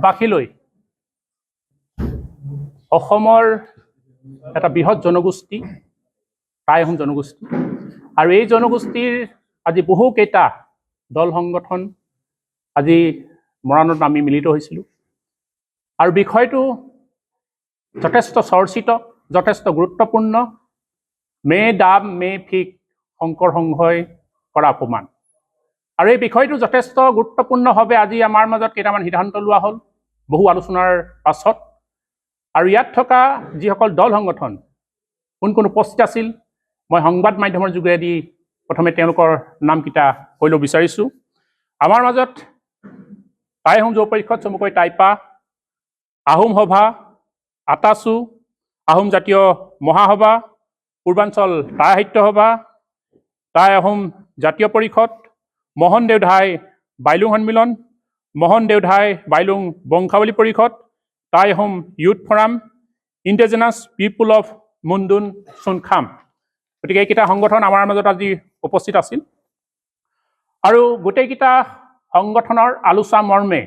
বাসীলৈ অসমৰ এটা বৃহৎ জনগোষ্ঠী, টাই আহোম জনগোষ্ঠী, আৰু এই জনগোষ্ঠীৰ আজি বহুকেইটা দল সংগঠন আজি মৰাণত আমি মিলিত হৈছিলোঁ। আৰু বিষয়টো যথেষ্ট চৰ্চিত, যথেষ্ট গুৰুত্বপূৰ্ণ। মে ডাম মে ফিক শংকৰ সংঘই কৰা অপমান। আৰু এই বিষয়টো যথেষ্ট গুৰুত্বপূৰ্ণভাৱে আজি আমাৰ মাজত কেইটামান সিদ্ধান্ত লোৱা হ'ল বহু আলোচনাৰ পাছত। আৰু ইয়াত থকা যিসকল দল সংগঠন কোন কোন উপস্থিত আছিল, মই সংবাদ মাধ্যমৰ যোগেদি প্ৰথমে তেওঁলোকৰ নামকেইটা কৈ ল'ব বিচাৰিছোঁ। আমাৰ মাজত টাই আহোম যুৱ পৰিষদ চমুকৈ টাইপা, আহোম সভা, আটাচু, আহোম জাতীয় মহাসভা, পূৰ্বাঞ্চল টাই সাহিত্য সভা, টাই আহোম জাতীয় পৰিষদ, মোহন দেওধাই বাইলুং সন্মিলন, মোহন দেওধাই বাইলুং বংশাৱলী পৰিষদ, Tai Ahom youth forum, indigenous people of Mundun Chunkham. গতিকে এইকেইটা সংগঠন আমাৰ মাজত আজি উপস্থিত আছিল। আৰু গোটেইকেইটা সংগঠনৰ আলোচনা মৰ্মে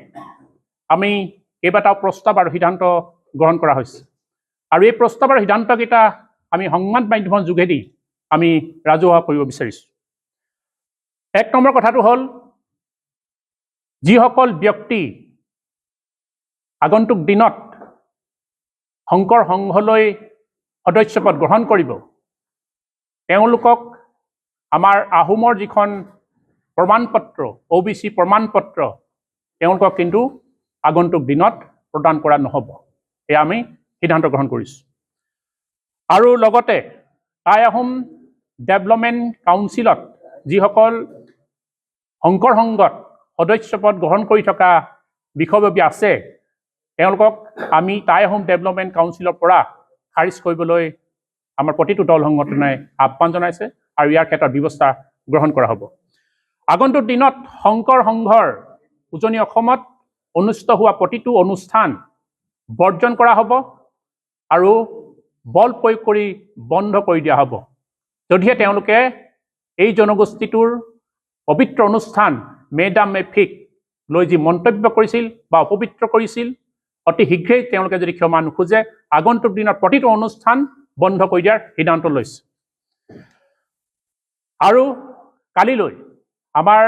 আমি কেইবাটাও প্ৰস্তাৱ আৰু সিদ্ধান্ত গ্ৰহণ কৰা হৈছে। আৰু এই প্ৰস্তাৱ আৰু সিদ্ধান্তকেইটা আমি সংবাদ মাধ্যমৰ যোগেদি আমি ৰাজহুৱা কৰিব বিচাৰিছোঁ। এক নম্বৰ কথাটো হ'ল, যিসকল ব্যক্তি আগন্তুক দিনত শংকৰ সংঘলৈ সদস্যপদ গ্ৰহণ কৰিব, তেওঁলোকক আমাৰ আহোমৰ যিখন প্ৰমাণপত্ৰ, OBC প্ৰমাণপত্ৰ, তেওঁলোকক কিন্তু আগন্তুক দিনত প্ৰদান কৰা নহ'ব। এয়া আমি সিদ্ধান্ত গ্ৰহণ কৰিছোঁ। আৰু লগতে টাই আহোম ডেভেলপমেণ্ট কাউন্সিলত যিসকল শংকৰ সংঘত সদস্যপদ গ্ৰহণ কৰি থকা বিষয়ববীয়া আছে, তেওঁলোকক আমি টাই আহোম ডেভেলপমেণ্ট কাউন্সিলৰ পৰা খাৰিজ কৰিবলৈ আমাৰ প্ৰতিটো দল সংগঠনে আহ্বান জনাইছে আৰু ইয়াৰ ক্ষেত্ৰত ব্যৱস্থা গ্ৰহণ কৰা হ'ব। আগন্তুক দিনত শংকৰ সংঘৰ উজনি অসমত অনুষ্ঠিত হোৱা প্ৰতিটো অনুষ্ঠান বৰ্জন কৰা হ'ব আৰু বল প্ৰয়োগ কৰি বন্ধ কৰি দিয়া হ'ব, যদিহে তেওঁলোকে এই জনগোষ্ঠীটোৰ পবিত্ৰ অনুষ্ঠান মে ডাম মে ফিক লৈ যি মন্তব্য কৰিছিল বা অপবিত্ৰ কৰিছিল, অতি শীঘ্ৰেই তেওঁলোকে যদি ক্ষমা নোখোজে, আগন্তুক দিনত প্ৰতিটো অনুষ্ঠান বন্ধ কৰি দিয়াৰ সিদ্ধান্ত লৈছে। আৰু কালিলৈ আমাৰ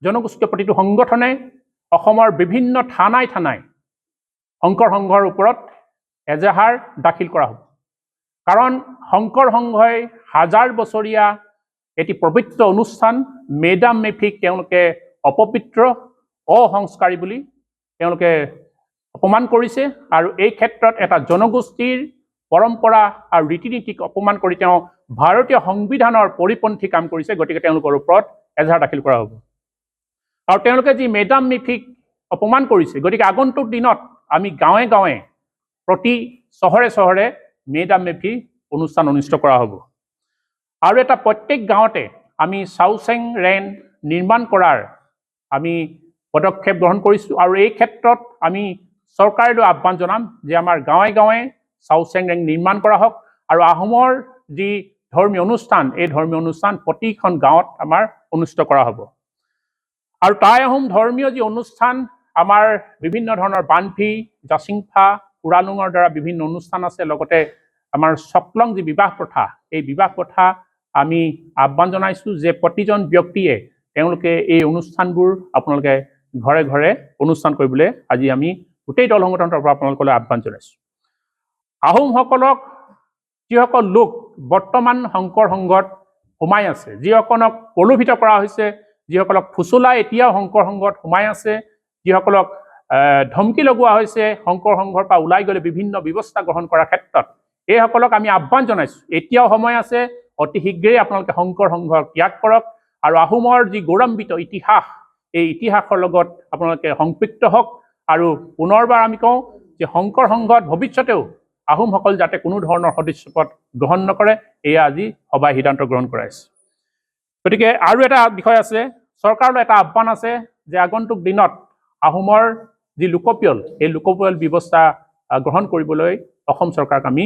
জনগোষ্ঠীয় প্ৰতিটো সংগঠনে অসমৰ বিভিন্ন থানাই থানাই শংকৰ সংঘৰ ওপৰত এজাহাৰ দাখিল কৰা হ'ব। কাৰণ শংকৰ সংঘই হাজাৰ বছৰীয়া এটি পবিত্ৰ অনুষ্ঠান মে ডাম মে ফিক তেওঁলোকে অপবিত্ৰ, অসংস্কাৰী বুলি তেওঁলোকে অপমান কৰিছে। আৰু এই ক্ষেত্ৰত এটা জনগোষ্ঠীৰ পৰম্পৰা আৰু ৰীতি নীতিক অপমান কৰি তেওঁ ভাৰতীয় সংবিধানৰ পৰিপন্থী কাম কৰিছে। গতিকে তেওঁলোকৰ ওপৰত এজাহাৰ দাখিল কৰা হ'ব। আৰু তেওঁলোকে যি মে ডাম মে ফিক অপমান কৰিছে, গতিকে আগন্তুক দিনত আমি গাঁৱে গাঁৱে প্ৰতি চহৰে চহৰে মে ডাম মে ফিক অনুষ্ঠান অনুষ্ঠিত কৰা হ'ব। আৰু এটা প্ৰত্যেক গাঁৱতে আমি চাউচেং ৰেন নিৰ্মাণ কৰাৰ আমি পদক্ষেপ গ্ৰহণ কৰিছোঁ। আৰু এই ক্ষেত্ৰত আমি চৰকাৰলৈ আহ্বান জনাম যে আমাৰ গাঁৱে গাঁৱে চাউচেং ৰেন নিৰ্মাণ কৰা হওক। আৰু আহোমৰ যি ধৰ্মীয় অনুষ্ঠান, এই ধৰ্মীয় অনুষ্ঠান প্ৰতিখন গাঁৱত আমাৰ অনুষ্ঠিত কৰা হ'ব। আৰু টাই আহোম ধৰ্মীয় যি অনুষ্ঠান, আমাৰ বিভিন্ন ধৰণৰ বানফি, জাচিংফা, কুৰালুঙৰ দ্বাৰা বিভিন্ন অনুষ্ঠান আছে। লগতে আমাৰ চকলং যি বিবাহ প্ৰথা, এই বিবাহ প্ৰথা আমি আহ্বান জনাইছোঁ যে প্ৰতিজন ব্যক্তিয়ে তেওঁলোকে এই অনুষ্ঠানবোৰ আপোনালোকে ঘৰে ঘৰে অনুষ্ঠান কৰিবলৈ আজি আমি গোটেই দল সংগঠনৰ পৰা আপোনালোকলৈ আহ্বান জনাইছোঁ। আহোমসকলক যিসকল লোক বৰ্তমান শংকৰ সংঘত সোমাই আছে, যিসকলক প্ৰলোভিত কৰা হৈছে, যিসকলক ফুচুলাই এতিয়াও শংকৰ সংঘত সোমাই আছে, যিসকলক ধমকি লগোৱা হৈছে শংকৰ সংঘৰ পৰা ওলাই গ'লে বিভিন্ন ব্যৱস্থা গ্ৰহণ কৰাৰ ক্ষেত্ৰত, এইসকলক আমি আহ্বান জনাইছোঁ, এতিয়াও সময় আছে, অতি শীঘ্ৰেই আপোনালোকে শংকৰ সংঘক ত্যাগ কৰক আৰু আহোমৰ যি গৌৰৱান্বিত ইতিহাস, এই ইতিহাসৰ লগত আপোনালোকে সংপৃক্ত হওক। আৰু পুনৰবাৰ আমি কওঁ যে শংকৰ সংঘত ভৱিষ্যতেও আহোমসকল যাতে কোনো ধৰণৰ সদস্যপদ গ্ৰহণ নকৰে, এয়া আজি সভাই সিদ্ধান্ত গ্ৰহণ কৰাইছে। গতিকে আৰু এটা বিষয় আছে, চৰকাৰলৈ এটা আহ্বান আছে যে আগন্তুক দিনত আহোমৰ যি লোকপিয়ল, এই লোকপিয়ল ব্যৱস্থা গ্ৰহণ কৰিবলৈ অসম চৰকাৰক আমি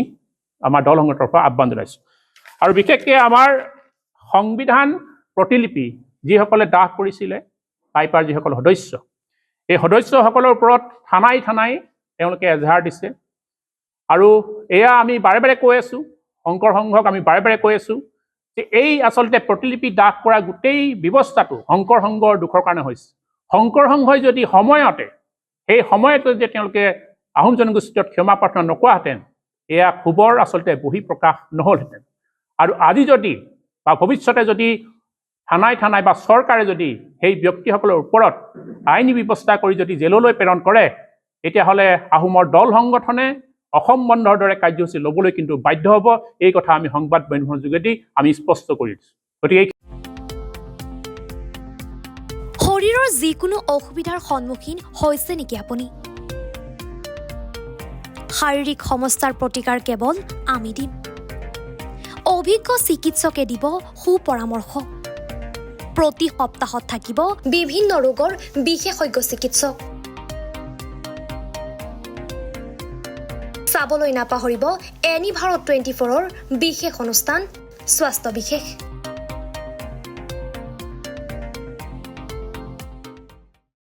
আমাৰ দল সংগঠনৰ পৰা আহ্বান জনাইছোঁ। আৰু বিশেষকৈ আমাৰ সংবিধান প্ৰতিলিপি যিসকলে দাহ কৰিছিলে, টাইপাৰ যিসকল সদস্য, এই সদস্যসকলৰ ওপৰত থানাই থানাই তেওঁলোকে এজাহাৰ দিছে আৰু এয়া আমি বাৰে বাৰে কৈ আছোঁ, শংকৰ সংঘক আমি বাৰে বাৰে কৈ আছোঁ যে এই আচলতে প্ৰতিলিপি দাখ কৰা গোটেই ব্যৱস্থাটো শংকৰ সংঘৰ দুখৰ কাৰণে হৈছে। শংকৰ সংঘই যদি সময়তে সেই সময়তে যে তেওঁলোকে আহোম জনগোষ্ঠীত ক্ষমা প্ৰাৰ্থনা নকৰাহেঁতেন, এয়া ক্ষোভৰ আচলতে বহিঃপ্ৰকাশ নহ'লহেঁতেন। আৰু আজি যদি বা ভৱিষ্যতে যদি থানাই থানাই বা চৰকাৰে যদি সেই ব্যক্তিসকলৰ ওপৰত আইনী ব্যৱস্থা কৰি যদি জেললৈ প্ৰেৰণ কৰে, তেতিয়াহ'লে আহোমৰ দল সংগঠনে অসম বন্ধৰ দৰে কাৰ্যসূচী ল'বলৈ কিন্তু বাধ্য হ'ব। এই কথা আমি সংবাদ মাধ্যমৰ যোগেদি আমি স্পষ্ট কৰি দিছোঁ। গতিকে শৰীৰৰ যিকোনো অসুবিধাৰ সন্মুখীন হৈছে নেকি আপুনি? শাৰীৰিক সমস্যাৰ প্ৰতিকাৰ কেৱল আমি দিম। অভিজ্ঞ চিকিৎসকে দিব সুপৰামৰ্শ। প্ৰতি সপ্তাহত থাকিব বিভিন্ন ৰোগৰ বিশেষজ্ঞ চিকিৎসক। চাবলৈ নাপাহৰিব এনি ভাৰত 24ৰ বিশেষ অনুষ্ঠান স্বাস্থ্য বিশেষ।